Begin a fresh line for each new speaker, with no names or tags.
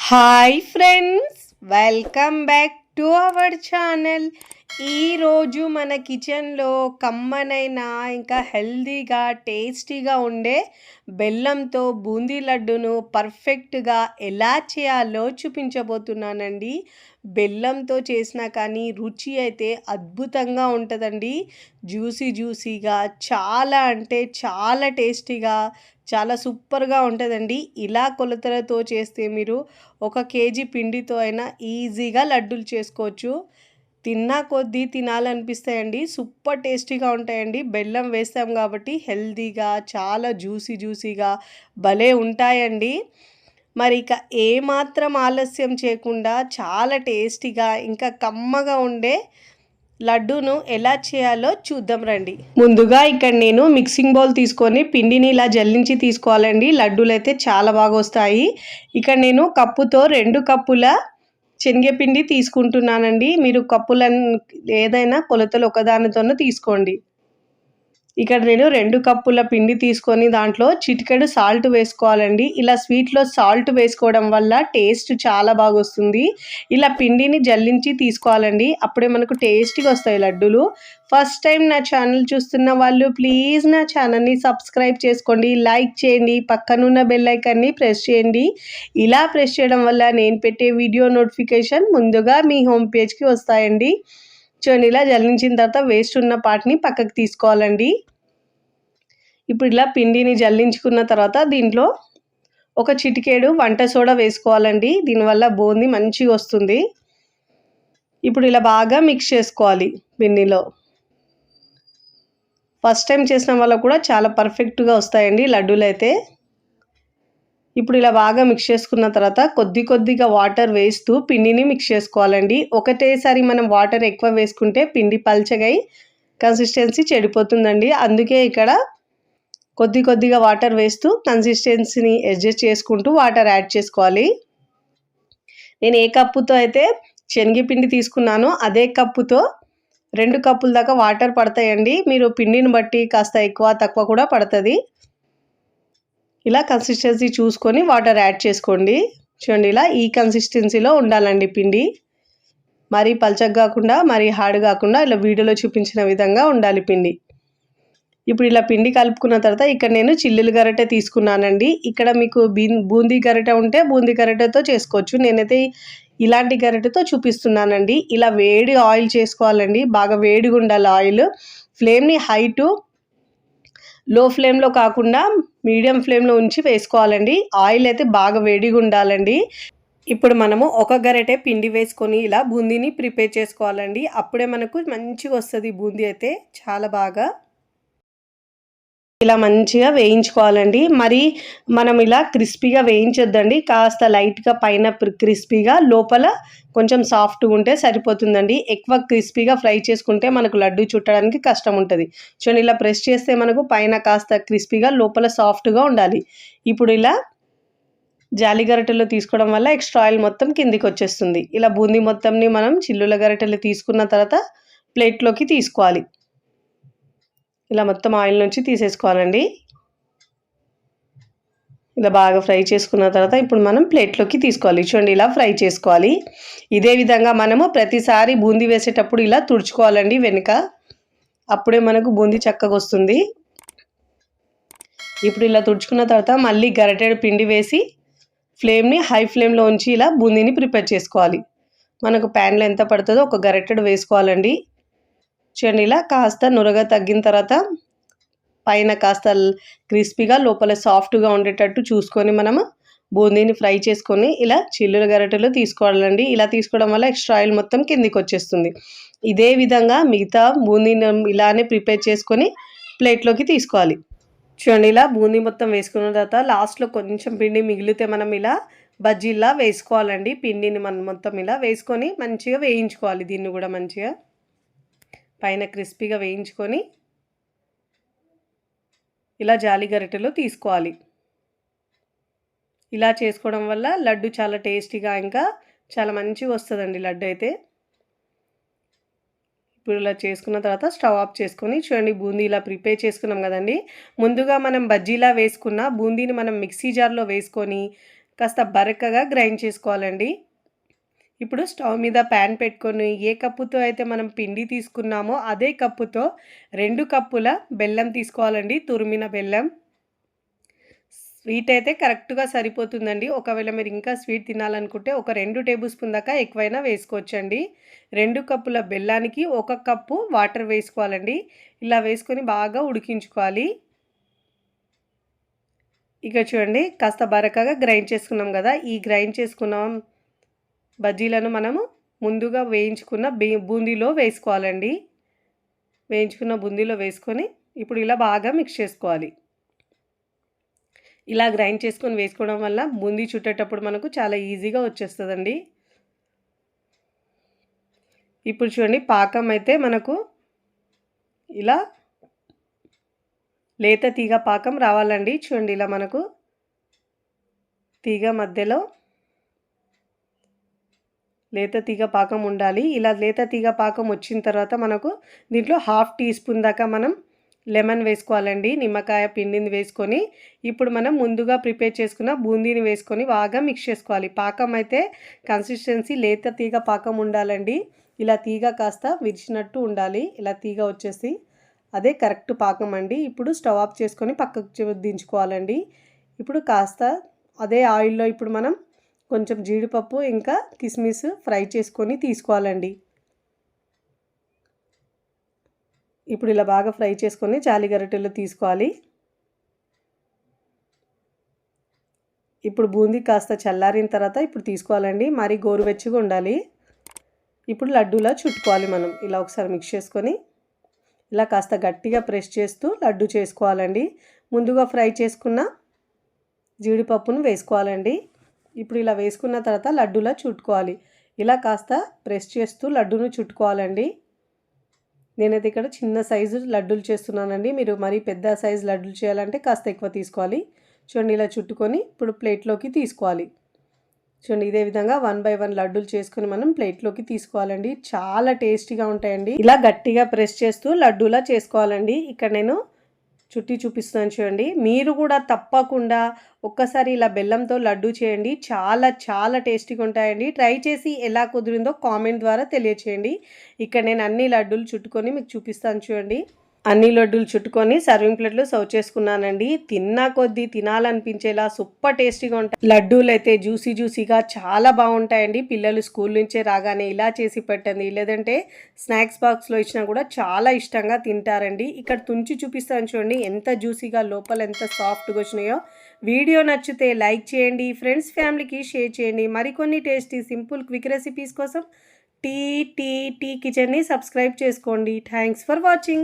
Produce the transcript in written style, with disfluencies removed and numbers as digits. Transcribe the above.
Hi friends, welcome back to our channel. ఈరోజు మన కిచెన్లో కమ్మనైన ఇంకా హెల్దీగా టేస్టీగా ఉండే బెల్లంతో బూందీ లడ్డును పర్ఫెక్ట్గా ఎలా చేయాలో చూపించబోతున్నానండి. బెల్లంతో చేసినా కానీ రుచి అయితే అద్భుతంగా ఉంటుందండి. జ్యూసీగా చాలా అంటే చాలా టేస్టీగా చాలా సూపర్గా ఉంటుందండి. ఇలా కొలతలతో చేస్తే మీరు 1 కేజీ పిండితో అయినా ఈజీగా లడ్డూలు చేసుకోవచ్చు. తిన్నా కొద్దీ తినాలనిపిస్తాయండి. సూపర్ టేస్టీగా ఉంటాయండి. బెల్లం వేస్తాం కాబట్టి హెల్తీగా చాలా జ్యూసీగా భలే ఉంటాయండి. మరి ఇక ఏమాత్రం ఆలస్యం చేయకుండా చాలా టేస్టీగా ఇంకా కమ్మగా ఉండే లడ్డూను ఎలా చేయాలో చూద్దాం రండి. ముందుగా ఇక్కడ నేను మిక్సింగ్ బౌల్ తీసుకొని పిండిని ఇలా జల్లించి తీసుకోవాలండి. లడ్డూలు అయితే చాలా బాగా వస్తాయి. ఇక్కడ నేను కప్పుతో 2 కప్పుల శనగపిండి తీసుకుంటున్నానండి. మీరు కప్పులను ఏదైనా కొలతలు ఒకదానితోనే తీసుకోండి. ఇక్కడ నేను 2 కప్పుల పిండి తీసుకొని దాంట్లో చిటికెడు సాల్ట్ వేసుకోవాలండి. ఇలా స్వీట్లో సాల్ట్ వేసుకోవడం వల్ల టేస్ట్ చాలా బాగా వస్తుంది. ఇలా పిండిని జల్లించి తీసుకోవాలండి. అప్పుడే మనకు టేస్టీగా వస్తాయి లడ్డూలు. ఫస్ట్ టైం నా ఛానల్ చూస్తున్న వాళ్ళు ప్లీజ్ నా ఛానల్ని సబ్స్క్రైబ్ చేసుకోండి, లైక్ చేయండి, పక్కనున్న బెల్ ఐకాన్ని ప్రెస్ చేయండి. ఇలా ప్రెస్ చేయడం వల్ల నేను పెట్టే వీడియో నోటిఫికేషన్ ముందుగా మీ హోమ్ పేజ్కి వస్తాయండి. చూడండి, ఇలా జల్లించిన తర్వాత వేస్ట్ ఉన్న పార్ట్ని పక్కకు తీసుకోవాలండి. ఇప్పుడు ఇలా పిండిని జల్లించుకున్న తర్వాత దీంట్లో ఒక చిటికేడు వంట సోడా వేసుకోవాలండి. దీనివల్ల బూందీ మంచిగా వస్తుంది. ఇప్పుడు ఇలా బాగా మిక్స్ చేసుకోవాలి పిండిలో. ఫస్ట్ టైం చేసిన వాళ్ళకు కూడా చాలా పర్ఫెక్ట్గా వస్తాయండి లడ్డూలు అయితే. ఇప్పుడు ఇలా బాగా మిక్స్ చేసుకున్న తర్వాత కొద్దిగా వాటర్ వేస్తూ పిండిని మిక్స్ చేసుకోవాలండి. ఒకటేసారి మనం వాటర్ ఎక్కువ వేసుకుంటే పిండి పల్చగా కన్సిస్టెన్సీ చెడిపోతుందండి. అందుకే ఇక్కడ కొద్దిగా వాటర్ వేస్తూ కన్సిస్టెన్సీని అడ్జస్ట్ చేసుకుంటూ వాటర్ యాడ్ చేసుకోవాలి. నేను ఏ కప్పుతో అయితే శనగపిండి తీసుకున్నానో అదే కప్పుతో 2 కప్పుల దాకా వాటర్ పడతాయండి. మీరు పిండిని బట్టి కాస్త ఎక్కువ తక్కువ కూడా పడుతుంది. ఇలా కన్సిస్టెన్సీ చూసుకొని వాటర్ యాడ్ చేసుకోండి. చూడండి, ఇలా ఈ కన్సిస్టెన్సీలో ఉండాలండి పిండి. మరీ పల్చగా కాకుండా మరీ హార్డ్ కాకుండా ఇలా వీడియోలో చూపించిన విధంగా ఉండాలి పిండి. ఇప్పుడు ఇలా పిండి కలుపుకున్న తర్వాత ఇక్కడ నేను చిల్లులు గరిటె తీసుకున్నానండి. ఇక్కడ మీకు బూందీ గరిటె ఉంటే బూందీ గరిటెతో చేసుకోవచ్చు. నేనైతే ఇలాంటి గరిటెతో చూపిస్తున్నానండి. ఇలా వేడి ఆయిల్ చేసుకోవాలండి. బాగా వేడిగా ఉండాలి ఆయిల్. ఫ్లేమ్ని హై టు లో ఫ్లేమ్లో కాకుండా మీడియం ఫ్లేమ్లో ఉంచి వేసుకోవాలండి. ఆయిల్ అయితే బాగా వేడిగా ఉండాలండి. ఇప్పుడు మనము 1 గరిటె పిండి వేసుకొని ఇలా బూందీని ప్రిపేర్ చేసుకోవాలండి. అప్పుడే మనకు మంచిగా వస్తుంది బూందీ అయితే చాలా బాగా. ఇలా మంచిగా వేయించుకోవాలండి. మరి మనం ఇలా క్రిస్పీగా వేయించొద్దండి. కాస్త లైట్గా పైన క్రిస్పీగా లోపల కొంచెం సాఫ్ట్గా ఉంటే సరిపోతుందండి. ఎక్కువ క్రిస్పీగా ఫ్రై చేసుకుంటే మనకు లడ్డు చుట్టడానికి కష్టం ఉంటుంది. చూడండి, ఇలా ప్రెస్ చేస్తే మనకు పైన కాస్త క్రిస్పీగా లోపల సాఫ్ట్గా ఉండాలి. ఇప్పుడు ఇలా జాలి గరిటెలు తీసుకోవడం వల్ల ఎక్స్ట్రా ఆయిల్ మొత్తం కిందికి వచ్చేస్తుంది. ఇలా బూందీ మొత్తంని మనం చిల్లుల గరిటెలు తీసుకున్న తర్వాత ప్లేట్లోకి తీసుకోవాలి. ఇలా మొత్తం ఆయిల్ నుంచి తీసేసుకోవాలండి. ఇలా బాగా ఫ్రై చేసుకున్న తర్వాత ఇప్పుడు మనం ప్లేట్లోకి తీసుకోవాలి. చూడండి, ఇలా ఫ్రై చేసుకోవాలి. ఇదే విధంగా మనము ప్రతిసారి బూందీ వేసేటప్పుడు ఇలా తుడుచుకోవాలండి వెనుక. అప్పుడే మనకు బూందీ చక్కగా వస్తుంది. ఇప్పుడు ఇలా తుడుచుకున్న తర్వాత మళ్ళీ గరిటెడు పిండి వేసి ఫ్లేమ్ని హై ఫ్లేమ్లో ఉంచి ఇలా బూందీని ప్రిపేర్ చేసుకోవాలి. మనకు ప్యాన్లో ఎంత పడుతుందో 1 గరిటెడు వేసుకోవాలండి. చూడండి, ఇలా కాస్త నురగ తగ్గిన తర్వాత పైన కాస్త క్రిస్పీగా లోపల సాఫ్ట్గా ఉండేటట్టు చూసుకొని మనము బూందీని ఫ్రై చేసుకొని ఇలా చిల్లుల గరిటెలు తీసుకోవాలండి. ఇలా తీసుకోవడం వల్ల ఎక్స్ట్రా ఆయిల్ మొత్తం కిందికి వచ్చేస్తుంది. ఇదే విధంగా మిగతా బూందీని ఇలానే ప్రిపేర్ చేసుకొని ప్లేట్లోకి తీసుకోవాలి. చూడండి, ఇలా బూందీ మొత్తం వేసుకున్న తర్వాత లాస్ట్లో కొంచెం పిండి మిగిలితే మనం ఇలా బజ్జీలా వేసుకోవాలండి. పిండిని మనం మొత్తం ఇలా వేసుకొని మంచిగా వేయించుకోవాలి. దీన్ని కూడా మంచిగా పైన క్రిస్పీగా వేయించుకొని ఇలా జాలి గరిటెలో తీసుకోవాలి. ఇలా చేసుకోవడం వల్ల లడ్డు చాలా టేస్టీగా ఇంకా చాలా మంచిగా వస్తుందండి లడ్డు అయితే. ఇప్పుడు ఇలా చేసుకున్న తర్వాత స్టవ్ ఆఫ్ చేసుకొని చూడండి, బూందీ ఇలా ప్రిపేర్ చేసుకున్నాం కదండి. ముందుగా మనం బజ్జీలా వేసుకున్న బూందీని మనం మిక్సీ జార్లో వేసుకొని కాస్త బరకగా గ్రైండ్ చేసుకోవాలండి. ఇప్పుడు స్టవ్ మీద ప్యాన్ పెట్టుకొని ఏ కప్పుతో అయితే మనం పిండి తీసుకున్నామో అదే కప్పుతో 2 కప్పుల బెల్లం తీసుకోవాలండి, తురిమిన బెల్లం. స్వీట్ అయితే కరెక్ట్‌గా సరిపోతుందండి. ఒకవేళ మీరు ఇంకా స్వీట్ తినాలనుకుంటే ఒక 2 టేబుల్ స్పూన్ దాకా ఎక్కువైనా వేసుకోవచ్చండి. 2 కప్పుల బెల్లానికి 1 కప్పు వాటర్ వేసుకోవాలండి. ఇలా వేసుకొని బాగా ఉడికించుకోవాలి. ఇక చూడండి కాస్త బరకగా గ్రైండ్ చేసుకున్నాం కదా! ఈ గ్రైండ్ చేసుకున్న బజ్జీలను మనము ముందుగా వేయించుకున్న బూందీలో వేసుకోవాలండి. వేయించుకున్న బూందీలో వేసుకొని ఇప్పుడు ఇలా బాగా మిక్స్ చేసుకోవాలి. ఇలా గ్రైండ్ చేసుకొని వేసుకోవడం వల్ల బూందీ చుట్టేటప్పుడు మనకు చాలా ఈజీగా వచ్చేస్తుందండి. ఇప్పుడు చూడండి పాకం అయితే మనకు ఇలా లేత తీగ పాకం రావాలండి. చూడండి ఇలా మనకు తీగ మధ్యలో లేత తీగ పాకం ఉండాలి. ఇలా లేత తీగ పాకం వచ్చిన తర్వాత మనకు దీంట్లో 1/2 టీ స్పూన్ దాకా మనం లెమన్ వేసుకోవాలండి. నిమ్మకాయ పిండిని వేసుకొని ఇప్పుడు మనం ముందుగా ప్రిపేర్ చేసుకున్న బూందీని వేసుకొని బాగా మిక్స్ చేసుకోవాలి. పాకం అయితే కన్సిస్టెన్సీ లేత తీగ పాకం ఉండాలండి. ఇలా తీగ కాస్త విరిచినట్టు ఉండాలి. ఇలా తీగ వచ్చేసి అదే కరెక్ట్ పాకం అండి. ఇప్పుడు స్టవ్ ఆఫ్ చేసుకొని పక్కకు దించుకోవాలండి. ఇప్పుడు కాస్త అదే ఆయిల్లో ఇప్పుడు మనం కొంచెం జీడిపప్పు ఇంకా కిస్మిస్ ఫ్రై చేసుకొని తీసుకోవాలండి. ఇప్పుడు ఇలా బాగా ఫ్రై చేసుకొని జాలి గరిటెలో తీసుకోవాలి. ఇప్పుడు బూందీ కాస్త చల్లారిన తర్వాత ఇప్పుడు తీసుకోవాలండి. మరి గోరువెచ్చగా ఉండాలి. ఇప్పుడు లడ్డూలా చుట్టుకోవాలి మనం. ఇలా ఒకసారి మిక్స్ చేసుకొని ఇలా కాస్త గట్టిగా ప్రెస్ చేస్తూ లడ్డు చేసుకోవాలండి. ముందుగా ఫ్రై చేసుకున్న జీడిపప్పును వేసుకోవాలండి. ఇప్పుడు ఇలా వేసుకున్న తర్వాత లడ్డూలా చుట్టుకోవాలి. ఇలా కాస్త ప్రెస్ చేస్తూ లడ్డూను చుట్టుకోవాలండి. నేనైతే ఇక్కడ చిన్న సైజు లడ్డూలు చేస్తున్నానండి. మీరు మరీ పెద్ద సైజు లడ్డూలు చేయాలంటే కాస్త ఎక్కువ తీసుకోవాలి. చూడండి ఇలా చుట్టుకొని ఇప్పుడు ప్లేట్లోకి తీసుకోవాలి. చూడండి ఇదే విధంగా 1 బై 1 లడ్డూలు చేసుకొని మనం ప్లేట్లోకి తీసుకోవాలండి. చాలా టేస్టీగా ఉంటాయండి. ఇలా గట్టిగా ప్రెస్ చేస్తూ లడ్డూలా చేసుకోవాలండి. ఇక్కడ నేను చుట్టి చూపిస్తున్నాను చూడండి. మీరు కూడా తప్పకుండా ఒక్కసారి ఇలా బెల్లంతో లడ్డు చేయండి. చాలా చాలా టేస్టీగా ఉంటాయండి. ట్రై చేసి ఎలా కుదిరిందో కామెంట్ ద్వారా తెలియచేయండి. ఇక్కడ నేను అన్ని లడ్డూలు చుట్టుకొని మీకు చూపిస్తాను చూడండి. అన్ని లడ్డూలు చుట్టుకొని సర్వింగ్ ప్లేట్లో సర్వ్ చేసుకున్నానండి. తిన్నా కొద్దీ తినాలనిపించేలా సూపర్ టేస్టీగా ఉంటాయి. లడ్డూలు అయితే జ్యూసీగా చాలా బాగుంటాయండి. పిల్లలు స్కూల్ నుంచే రాగానే ఇలా చేసి పెట్టండి, లేదంటే స్నాక్స్ బాక్స్లో ఇచ్చినా కూడా చాలా ఇష్టంగా తింటారండి. ఇక్కడ తుంచి చూపిస్తాను చూడండి ఎంత జ్యూసీగా లోపల ఎంత సాఫ్ట్గా వచ్చినాయో. వీడియో నచ్చితే లైక్ చేయండి, ఫ్రెండ్స్ ఫ్యామిలీకి షేర్ చేయండి. మరికొన్ని టేస్టీ సింపుల్ క్విక్ రెసిపీస్ కోసం టీ కిచెన్ని సబ్స్క్రైబ్ చేసుకోండి. Thanks for watching.